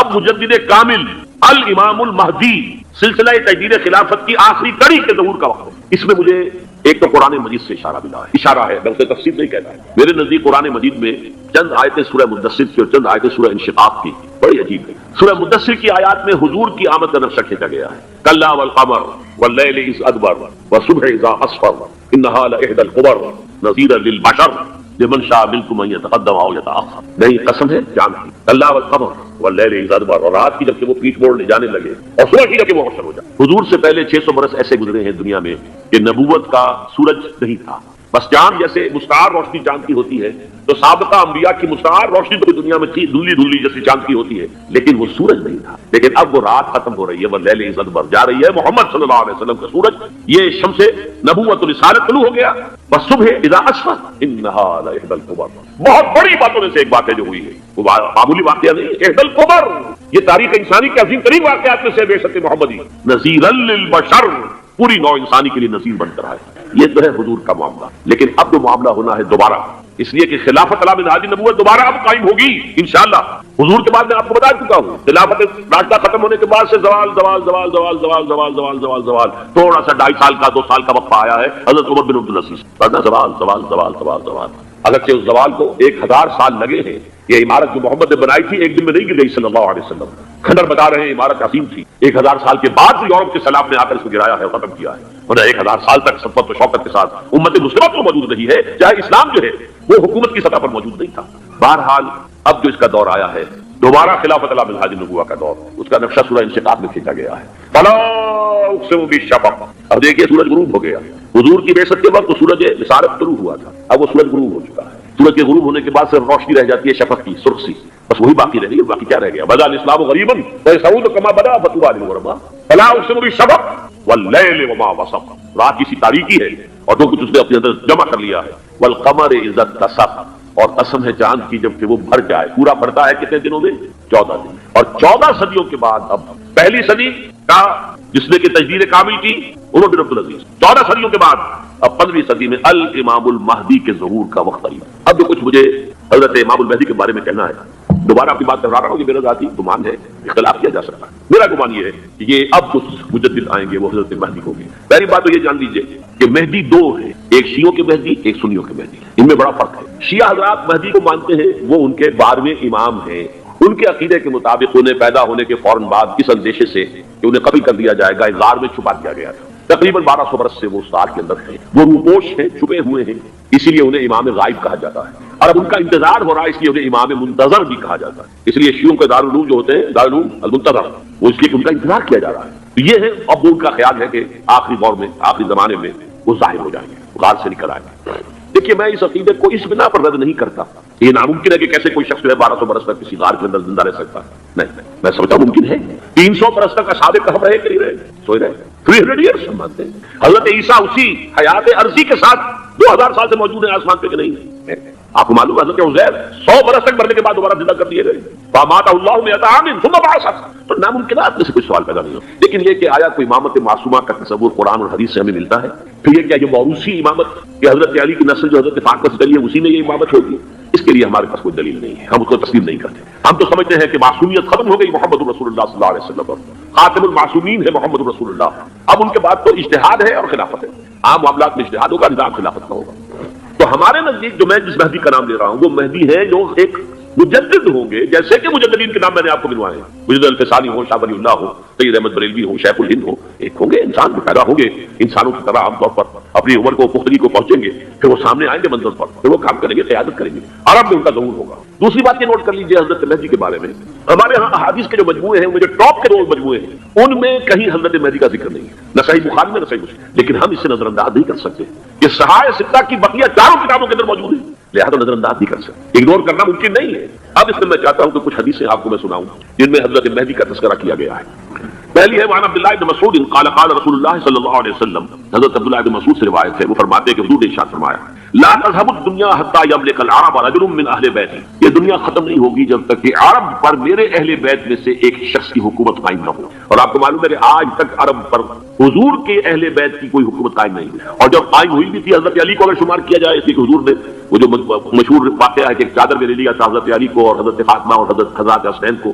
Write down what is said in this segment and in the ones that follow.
اب مجدد کامل الامام المہدی سلسلہ تجدید خلافت کی آخری کڑی کے ظہور کا وقت ہے۔ اس میں مجھے ایک تو قرآن مجید سے اشارہ ملا ہے، اشارہ ہے، میں اسے تفسیر نہیں کہتا ہے۔ میرے نزدیک قرآن مجید میں چند آیتیں سورہ مدثر کی اور چند آیتیں سورہ انشقاق کی بڑی عجیب ہے۔ سورہ مدثر کی آیات میں حضور کی آمد کا نقشہ کھینچا گیا ہے، کلا والقمر واللیل اذ ادبر والصبح اذا اسفر انہا لإحدی الکبر نذیرا للبشر لمن شاء منکم ان یتقدم او یتأخر۔ نہیں، قسم ہے جان کی، کلا والقمر واللیل اذ ادبر، اور رات کی جب کہ وہ پیٹ موڑنے جانے لگے اور صبح کی جب کہ وہ روشن ہو جائے۔ حضور سے پہلے 600 برس ایسے گزرے ہیں دنیا میں کہ نبوت کا سورج نہیں تھا، بس چاند جیسے مستعار روشنی چاند کی ہوتی ہے تو سابقہ انبیاء کی مستعار روشنی تو دنیا میں تھی، دھلی دھلی جیسی چاند کی ہوتی ہے، لیکن وہ سورج نہیں تھا۔ لیکن اب وہ رات ختم ہو رہی ہے، واللیل اذ ادبر جا رہی ہے، محمد صلی اللہ علیہ وسلم کا سورج، یہ شمس نبوت الرسالت طلوع ہو گیا، والصبح اذا اسفر انہا لإحدی الکبر۔ بہت بڑی باتوں میں سے ایک بات ہے جو ہوئی ہے، وہ معمولی واقعہ نہیں، احدی الکبر، یہ تاریخ انسانی کے عظیم ترین واقعات میں سے بے شک محمدی نذیرا للبشر، پوری نوع انسانی کے لیے نذیر بن کر آئے۔ یہ تو ہے حضور کا معاملہ، لیکن اب جو معاملہ ہونا ہے دوبارہ، اس لیے کہ خلافت علی منہاج نبوت دوبارہ اب قائم ہوگی انشاءاللہ۔ حضور کے بعد میں آپ کو بتا چکا ہوں، خلافت راشدہ ختم ہونے کے بعد سے زوال زوال زوال زوال زوال زوال زوال زوال زوال، تھوڑا سا 2.5 سال کا 2 سال کا وقفہ آیا ہے حضرت عمر بن عبدالعزیز، ورنہ زوال زوال زوال زوال زوال۔ اگرچہ اس زوال کو 1000 سال لگے ہیں، یہ عمارت جو محمد نے بنائی تھی ایک دن میں نہیں گر گئی صلی اللہ علیہ وسلم، کھنڈر بتا رہے ہیں عمارت عظیم تھی، 1000 سال کے بعد یورپ کے سیلاب نے آ کر اس کو گرایا ہے اور ختم کیا ہے، ورنہ 1000 سال تک صفت و شوکت کے ساتھ امت مسلمہ تو موجود رہی ہے، چاہے اسلام جو ہے وہ حکومت کی سطح پر موجود نہیں تھا۔ بہرحال اب جو اس کا دور آیا ہے دوبارہ خلافت علی منہاج النبوہ کا دور، اس کا نقشہ سورہ انشقاق میں کھینچا گیا ہے، فلا اقسم بالشفق۔ اب دیکھیے سورج غروب ہو گیا، حضور کی بعثت کے وقت تو سورج رسالت طلوع ہوا تھا، اب وہ سورج غروب ہو چکا ہے۔ سورج کے غروب ہونے کے بعد صرف روشنی رہ جاتی ہے شفق کی، سرخ سی، بس وہی باقی رہ گئی، باقی کیا رہ گیا؟ بدا الاسلام غریبا ویسعود کما بدا فتوبى للغرباء فلا اقسم بالشفق واللیل وما وسق۔ رات کی سی تاریکی ہے اور جو کچھ اس نے اپنے اندر جمع کر لیا ہے، والقمر اذا اتسق، اور قسم ہے چاند کی جب کہ وہ بھر جائے، پورا بھرتا ہے کتنے دنوں میں؟ 14 دن، اور 14 صدیوں کے بعد اب پہلی صدی کا جس نے کہ تجدید کامل کی عمر بن عبدالعزیز، 14 صدیوں کے بعد اب 15ویں صدی میں الامام المہدی کے ظہور کا وقت آئی۔ اب جو کچھ مجھے حضرت امام المہدی کے بارے میں کہنا ہے، دوبارہ اپنی بات دہرا رہا ہوں، یہ میرا ذاتی گمان ہے، اختلاف کیا جا سکتا ہے، میرا گمان یہ ہے کہ یہ اب جو مجدد آئیں گے وہ حضرت مہدی ہوں گے۔ پہلی بات تو یہ جان لیجیے کہ مہدی 2 ہیں، ایک شیعوں کے مہدی، ایک سنیوں کے مہدی، ان میں بڑا فرق ہے۔ شیعہ حضرات مہدی کو مانتے ہیں، وہ ان کے 12ویں امام ہیں، ان کے عقیدے کے مطابق انہیں پیدا ہونے کے فوراً بعد اس اندیشے سے کہ انہیں قتل کر دیا جائے گا غار میں چھپا دیا گیا تھا، تقریباً 1200 برس سے وہ اس غار کے اندر ہیں، وہ روپوش ہیں، چھپے ہوئے ہیں، اسی لیے انہیں امام غائب کہا جاتا ہے، اور اب ان کا انتظار ہو رہا ہے اس لیے انہیں امام منتظر بھی کہا جاتا ہے۔ اس لیے شیعوں کے دارالعلوم جو ہوتے ہیں دارالعلوم المنتظر، وہ اس لیے کہ ان کا انتظار کیا جا رہا ہے۔ تو یہ ہے اب ان کا خیال ہے کہ آخری دور میں، آخری زمانے میں وہ ظاہر ہو جائیں گے، غار سے نکل آئیں گے۔ دیکھیے میں اس عقیدے کو اس بنا پر رد نہیں کرتا، یہ ناممکن ہے کہ کیسے کوئی شخص جو ہے 1200 برس تک کسی غار کے اندر زندہ رہ سکتا ہے، نہیں، میں سمجھتا ہوں ممکن ہے۔ 300 برس تک اصحاب کہف رہے کہ نہیں رہے؟ سوئے رہے، 300 ایئرس ہم مانتے ہیں۔ حضرت عیسیٰ اسی حیات عرضی کے ساتھ 2000 سال سے موجود ہیں آسمان پہ کہ نہیں؟ آپ کو معلوم ہے حضرت عزیر 100 برس تک مرنے کے بعد دوبارہ زندہ کر دیے گئے، فاماتہ اللہ 100 عام ثم بعثہ، تو ناممکنات میں سے کوئی سوال پیدا نہیں ہو۔ لیکن یہ کہ آیا کوئی امامت معصومہ کا تصور قرآن اور حدیث سے ہمیں ملتا ہے؟ پھر یہ کیا یہ موروثی امامت کہ حضرت علی کی نسل جو حضرت فاطمہ سے چلی ہے اسی میں یہ امامت ہوگی؟ اس کے لیے ہمارے پاس کوئی دلیل نہیں ہے، ہم اس کو تسلیم نہیں کرتے۔ ہم تو سمجھتے ہیں کہ معصومیت ختم ہو گئی محمد رسول اللہ صلی اللہ علیہ وسلم پر، خاتم المعصومین ہے محمد رسول اللہ، اب ان کے بعد تو اجتہاد ہے اور خلافت ہے، عام معاملات میں اجتہاد ہوگا، نظام خلافت کا ہوگا۔ تو ہمارے نزدیک جو میں جس مہدی کا نام لے رہا ہوں وہ مہدی ہے جو ایک مجدد ہوں گے، جیسے کہ مجددین کے نام میں نے آپ کو گنوائے ہیں، مجدد الفسانی ہو، شاہ ولی اللہ ہو، سید احمد بریلوی ہو، شیخ الہند ہو، ایک ہوں گے انسان جو پیدا ہوں گے انسانوں کی طرح عام طور پر اپنی عمر کو پختگی کو پہنچیں گے، پھر وہ سامنے آئیں گے منظر پر، پھر وہ کام کریں گے، قیادت کریں گے، عرب میں ان کا ظہور ہوگا۔ دوسری بات یہ نوٹ کر لیجیے حضرت مہدی کے بارے میں، ہمارے ہاں احادیث کے جو مجموعے ہیں، ان میں جو ٹاپ کے 2 مجموعے ہیں ان میں کہیں حضرت مہدی کا ذکر نہیں ہے، نہ صحیح بخاری میں نہ صحیح مسلم، لیکن ہم اس سے نظر انداز نہیں کر سکتے کہ صحائح ستہ کی بقیہ 4 کتابوں کے اندر موجود ہیں، لہذا نظر انداز نہیں کر سکتے، اگنور کرنا ممکن نہیں ہے۔ اب اس میں میں چاہتا ہوں کہ کچھ حدیثیں آپ کو میں سناؤں جن میں حضرت مہدی کا تذکرہ کیا گیا ہے۔ پہلی ہے وعن عبداللہ بن مسعود قال قال رسول اللہ صلی اللہ علیہ وسلم، حضرت عبداللہ بن مسعود سے روایت ہے، وہ فرماتے ہیں کہ حضور نے ارشاد فرمایا لا تذهب الدنيا حتى يملك العرب رجل من اہل بیتی، یہ دنیا ختم نہیں ہوگی جب تک کہ عرب پر میرے اہل بیت میں سے ایک شخص کی حکومت قائم نہ ہو۔ اور آپ کو معلوم ہے کہ آج تک عرب پر حضور کے اہل بیت کی کوئی حکومت قائم نہیں ہوئی، اور جب قائم ہوئی بھی تھی حضرت علی کو اگر شمار کیا جائے، اس لیے کہ حضور نے وہ جو مشہور واقعہ ہے کہ ایک چادر میں لے لیا تھا حضرت علی کو اور حضرت فاطمہ اور حضرت حسین کو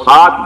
60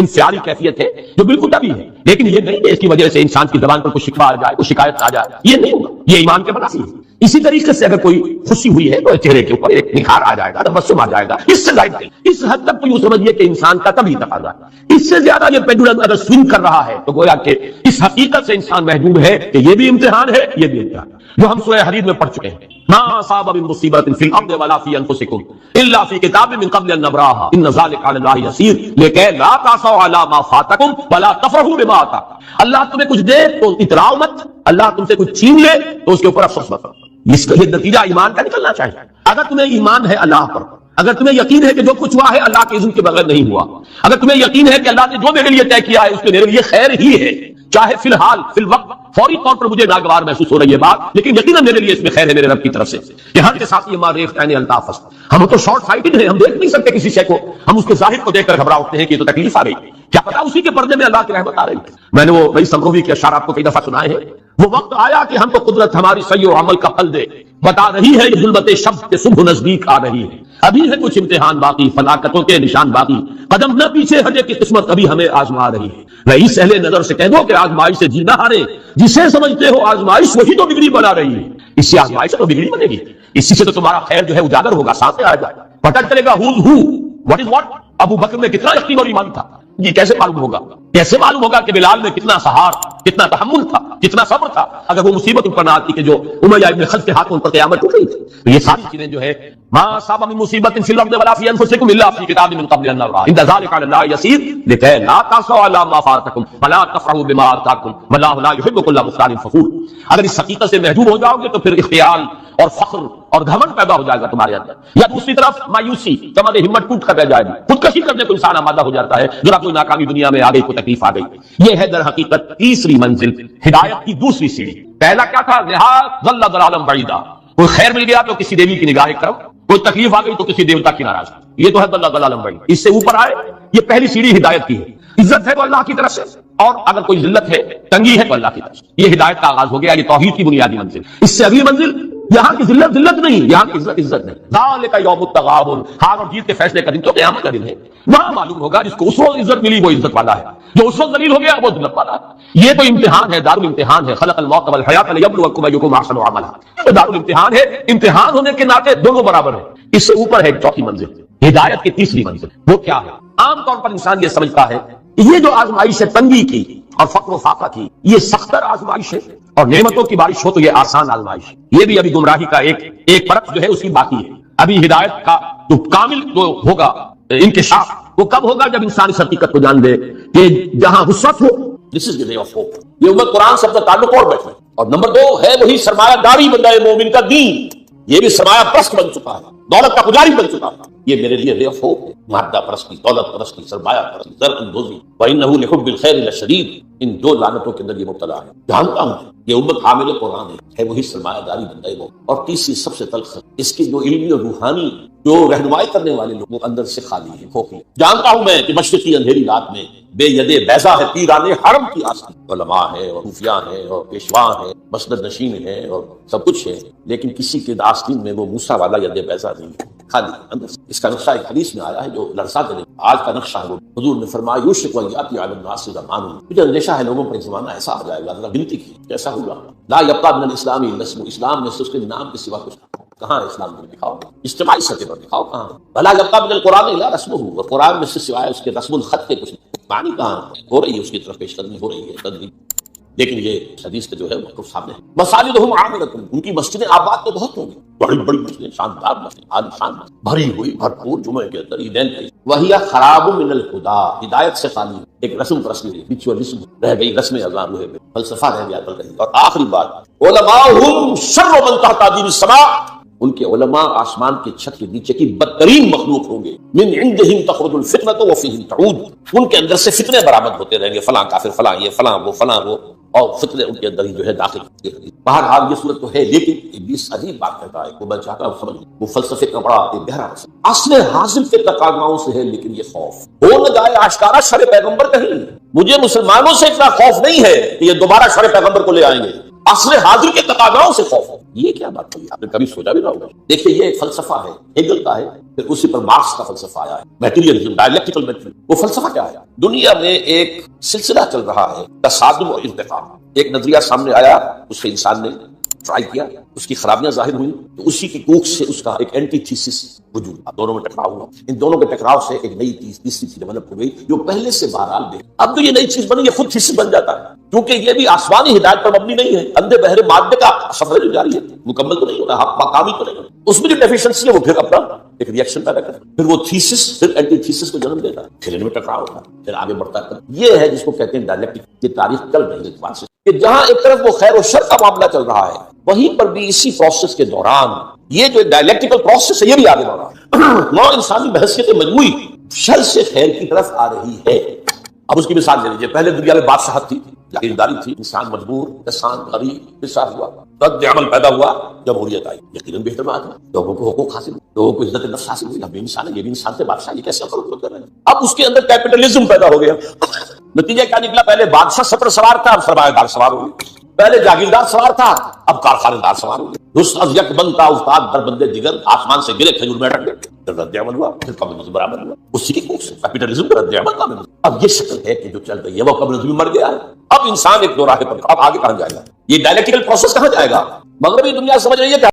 انفعالی کیفیت ہے جو بالکل طبیعی ہے، لیکن یہ نہیں کہ اس کی وجہ سے انسان کی زبان پر کوئی شکوہ آ جائے، کوئی شکایت آ جائے، یہ نہیں ہوگا، یہ ایمان کے برعکس ہے۔ اسی طریقے سے اگر کوئی خوشی ہوئی ہے تو چہرے کے اوپر ایک نکھار آ جائے گا، تبسم آ جائے گا، اس سے ظاہر نہیں۔ اس حد تک تو یوں سمجھیے کہ انسان کا طبیعی تقاضا ہے۔ اس سے زیادہ یہ پینڈولم اگر سوئنگ کر رہا ہے تو گویا کہ اس حقیقت سے انسان محجوب ہے کہ یہ بھی امتحان ہے، یہ بھی امتحان ہے، جو ہم سورہ حدید میں پڑھ چکے ہیں۔ ما اصاب من مصیبۃ فی الارض ولا فی انفسکم الا فی کتاب من قبل ان نبراها ان ذلک علی اللہ یسیر لکہ لا تعصوا علی ما فاتکم ولا تفرحوا بما آتاکم۔ اللہ تمہیں کچھ دے تو اتراؤ مت، اللہ تم سے کچھ چھین لے تو اس کے اوپر افسوس مت کرو۔ اس کا یہ نتیجہ ایمان کا نکلنا چاہیے۔ اگر تمہیں ایمان ہے اللہ پر، اگر تمہیں یقین ہے کہ جو کچھ ہوا ہے اللہ کے اذن کے بغیر نہیں ہوا، اگر تمہیں یقین ہے کہ اللہ نے جو میرے لیے طے کیا ہے اس میں میرے لیے خیر ہی ہے، چاہے فی الحال فی الوقت فوری طور پر مجھے ناگوار محسوس ہو رہی ہے بات، لیکن یقیناً میرے لیے اس میں خیر ہے میرے رب کی طرف سے۔ یہاں کے ساتھ یہ ماریخ عین الطاف، ہم تو شارٹ سائٹڈ ہیں، ہم دیکھ نہیں سکتے کسی شے کو، ہم اس کے ظاہر کو دیکھ کر گھبرا اٹھتے ہیں کہ یہ تو تکلیف آ گئی، کیا پتا اسی کے پردے میں اللہ کی رحمت آ رہی ہے۔ میں نے وہ رئیس سمروی کے اشعار آپ کو کئی دفعہ سنائے ہیں۔ وہ وقت آیا کہ ہم کو قدرت ہماری سعی و عمل کا پھل دے، بتا رہی ہے یہ ظلمت شب کے صبح نزدیک آ رہی ہے، ابھی ہے کچھ امتحان باقی، فلاکتوں کے نشان باقی، قدم نہ پیچھے ہٹے کی قسمت ابھی ہمیں آزما رہی ہے۔ رئیس اہل نظر سے کہہ دو کہ آزمائش سے جی نہ ہارے، جسے سمجھتے ہو آزمائش وہی تو بگڑی بنا رہی ہے، اس سے آزمائش تو بگڑی بنے گی، اسی سے تو تمہارا خیر جو ہے اجاگر ہوگا، سامنے آ جائے گا، پتہ چلے گا who's who, what is what۔ ابو بکر میں کتنا یقین اور ایمان تھا، یہ کیسے معلوم ہوگا؟ کیسے معلوم ہوگا کہ بلال میں کتنا سہار، کتنا تحمل تھا، کتنا صبر تھا، اگر وہ مصیبت ان پر نہ آتی کہ جو امیہ ابن خلف کے ہاتھوں ان پر قیامت ٹوٹ رہی تھی۔ تو یہ ساری چیزیں جو ہے ما اصاب من مصیبت فی الارض ولا فی انفسکم الا فی کتاب من قبل ان نبرأها ان ذلک علی اللہ یسیر لکہ لا تعصوا علی ما فاتکم ولا تفرحوا بما آتاکم واللہ لا یحب کل مختال فخور۔ اگر اس حقیقت سے محجوب ہو جاؤ گے تو پھر اختیال اور فخر اور گھمنڈ پیدا ہو جائے گا تمہارے اندر، یا دوسری طرف مایوسی، تمہاری ہمت ٹوٹ کر رہ جائے گی، خودکشی کرنے کو انسان آمادہ ہو جاتا ہے، ذرا کوئی ناکامی دنیا میں آ گئی، کوئی تکلیف آ گئی۔ یہ ہے در حقیقت تیسری منزل، ہدایت کی دوسری سیڑھی۔ پہلا کیا تھا؟ ظل ضلالا بعیدا، کوئی خیر مل گیا تو کسی دیوی کی نگاہ کرم، کوئی تکلیف آ گئی تو کسی دیوتا کی ناراضگی، یہ تو ہے ظل ضلالا بعیدا۔ اس سے اوپر آئے، یہ پہلی سیڑھی ہدایت کی ہے، عزت ہے تو اللہ کی طرف سے، اور اگر کوئی ذلت ہے، تنگی ہے تو اللہ کی طرف سے، یہ ہدایت کا آغاز ہو گیا، یہ توحید کی بنیادی منزل۔ اس سے اگلی منزل، یہاں کی ذلت ذلت نہیں، یہاں کی عزت عزت نہیں، ذالک یوم التغابن، ہار اور جیت کے فیصلے کا دن تو قیامت کا دن ہے۔ وہاں معلوم ہوگا جس کو اس وقت عزت ملی وہ عزت والا ہے، جو اس وقت ذلیل ہو گیا وہ ذلت والا ہے۔ یہ تو امتحان ہے، دارالامتحان ہے، خلق الموت والحیات لیبلوکم ایکم احسن عملا، یہ دارالامتحان ہے، امتحان ہونے کے ناطے دونوں برابر ہیں۔ اس سے اوپر ہے ایک چوتھی منزل، ہدایت کی تیسری منزل، وہ کیا ہے؟ عام طور پر انسان یہ سمجھتا ہے یہ جو آزمائش ہے تنگی کی اور فقر و فاقہ کی، یہ سختر آزمائش ہے، اور نعمتوں کی بارش ہو تو یہ آسان آزمائش ہے۔ یہ بھی ابھی گمراہی کا ایک پرت جو ہے اس کی باقی ہے۔ ابھی ہدایت کا جو کامل جو ہوگا انکشاف وہ کب ہوگا؟ جب انسان اس حقیقت کو جان دے کہ جہاں وسعت ہو، دس از دی وے آف ہوپ۔ یہ امت قرآن سے اپنا تعلق اور بیٹھے، اور نمبر 2 ہے وہی سرمایہ داری بندہ مومن کا دین، یہ بھی سرمایہ پرست بن چکا ہے، دولت کا پجاری بن چکا ہے۔ یہ میرے لیے وے آف ہوپ ہے، مادہ پرستی، دولت پرستی، سرمایہ پرستی، زر اندوزی، وَإِنَّهُ لِحُبِّ الْخَيْرِ لَشَدِيدٌ، ان دو لعنتوں کے اندر یہ مبتلا ہے۔ جانتا ہوں یہ امت حامل قرآن ہے وہی سرمایہ داری بندہ وہ، اور تیسری سب سے تلخ اس کی جو علمی اور روحانی جو رہنمائی کرنے والے لوگ وہ اندر سے خالی ہے، کھوکھلے۔ جانتا ہوں میں کہ مشرقی اندھیری رات میں بے یدے بیضا ہے پیرانے حرم کی آستین، علماء ہے اور صوفیاء ہیں اور پیشواں ہیں، مسند نشین ہیں اور سب کچھ ہے، لیکن کسی کے آستین میں وہ موسیٰ والا ید بیضا نہیں، خالی اندر سے۔ اس کا نقشہ ایک حدیث میں آیا ہے جو لرزا دے، آج کا نقشہ ہے وہ حضور نے فرمایا یوشک ان یاتی علی الناس زمان، مجھے اندیشہ ہے لوگوں پر ایک زمانہ ایسا آ جائے گا، ذرا گنتی کی کیسا ہوگا، لا یبقى من الاسلام الا اسم، اسلام میں سے اس کے نام کے سوا کچھ کہاں ہے؟ اسلام کو دکھاؤ، اجتماعی سطح پر دکھاؤ کہاں، ولا یبقى من القرآن الا رسمه، اور قرآن میں سے سوائے اس کے رسم الخط کے کچھ معنی کہاں ہو رہی ہے، اس کی طرف پیش قدمی ہو رہی ہے، تدریج۔ لیکن یہ حدیث کا جو ہے وہ سامنے ہے، مساجدہم عامرۃ، ان کی مسجدیں آباد تو بہت ہوں گی، بڑی بڑی مسجدیں، شاندار مسجد، عالی شان بھری ہوئی، بھرپور، جمعے کے اندر عیدین پہ، وہی خراب من الہدیٰ، ہدایت سے خالی، ایک رسم پرستی ریچولیزم رہ گئی، رسم اذان ہوئے، فلسفہ رہ گیا، رہی۔ اور آخری بات، علماءہم شر من تحت عدیم السماء، ان کے علماء آسمان کے چھت کے نیچے کی بدترین مخلوق ہوں گے، من عندہم تخرج الفتنۃ وفیہم تعود، ان کے اندر سے فتنے برآمد ہوتے رہیں گے، فلاں کافر، فلاں یہ، فلاں وہ، فلاں وہ، اور فتنے ان کے اندر ہی جو ہے داخل ہوتے ہیں۔ بہرحال یہ صورت تو ہے، لیکن ابلیس عجیب بات کہتا ہے، وہ میں چاہتا ہوں سمجھ، وہ فلسفے کا بڑا گہرا اصل حاصل کے تقاضاؤں سے ہے، لیکن یہ خوف ہو نہ جائے آشکارا شر پیغمبر کہیں، مجھے مسلمانوں سے اتنا خوف نہیں ہے کہ یہ دوبارہ شر پیغمبر کو لے آئیں گے، اصل حاضر کے تقاضاؤں سے خوف ہے۔ یہ کیا بات ہوئی؟ آپ نے کبھی سوچا بھی نہ ہوگا. دیکھیے یہ ایک فلسفہ ہے ہیگل کا ہے، پھر اسی پر مارکس کا فلسفہ آیا ہے، میٹیریلزم، ڈائلیکٹیکل میٹیریل. وہ فلسفہ کیا ہے؟ دنیا میں ایک سلسلہ چل رہا ہے تصادم اور ارتقاء. ایک نظریہ سامنے آیا، اس سے انسان نے ٹرائی کیا، اس کی خرابیاں ظاہر ہوئی، تو اسی کی کوکھ سے اس کا ایک اینٹی تھیسس وجود آیا، دونوں میں ٹکراؤ ہوا. ان دونوں کے ٹکراؤ سے ایک نئی تیسری چیز ڈیولپ ہو گئی جو پہلے سے بہرحال دے. اب تو یہ نئی چیز بنی، یہ خود تھیسس بن جاتا ہے، کیونکہ یہ بھی آسمانی ہدایت پر مبنی نہیں ہے، اندھے بہرے مادے کا سفر جو جاری ہے، مکمل تو نہیں ہوتا، مقامی تو نہیں ہوتا. اس میں جو ڈیفیشنسی ہے وہ پھر اپنا ایک ریئیکشن پیدا کرتا ہے، پھر وہ تھیسس پھر اینٹی تھیسس کو جنم دیتا ہے، پھر ان میں ٹکراؤ ہوتا ہے، پھر آگے بڑھتا ہے. یہ ہے جس کو کہتے ہیں ڈائلیکٹک. یہ تاریخ چل رہی ہے اس بات سے کہ جہاں ایک طرف وہ خیر و شر کا معاملہ چل رہا ہے، وہیں پر بھی اسی پروسیس کے دوران یہ جو ڈائلیکٹیکل پروسیس ہے یہ بھی آگے بڑھ رہا ہے. نو انسانی بحثیت مجموعی شر سے خیر کی طرف آ رہی ہے. اب اس کی مثال لے لیجیے، پہلے دنیا میں بادشاہت تھی، جاگیرداری تھی، انسان مجبور، انسان غریب، انسان ہوا، رد عمل پیدا ہوا، جمہوریت آئی، یقیناً بہتر بات ہے، لوگوں کو حقوق حاصل ہوئے، لوگوں کو عزت نفس حاصل ہوئی. اب بھی انسان ہے، یہ بھی انسان سے بادشاہ، یہ کیسے کر رہے ہیں؟ اب اس کے اندر کیپٹلزم پیدا ہو گیا. نتیجہ کیا نکلا؟ پہلے بادشاہ سطر سوار تھا، اب سرمایہ دار سوار ہو گئے. پہلے جاگیردار سوار تھا، اب کارخانے دار سوار ہو گئے. رست از یک بنتا استاد در بندے دیگر، آسمان سے گرے کھجور میں اٹک گئے. پھر رد عمل ہوا، پھر کمیونزم برآمد ہوا، اسی کی کوکھ سے کیپٹلزم کا رد عمل کمیونزم. اب یہ شکل ہے کہ جو چل رہی ہے وہ کمیونزم مر گیا ہے. اب انسان ایک دو راہ پر، اب آگے کہاں جائے گا؟ یہ ڈائلیکٹیکل پروسیس کہاں جائے گا؟ مغربی دنیا سمجھ رہی ہے کہ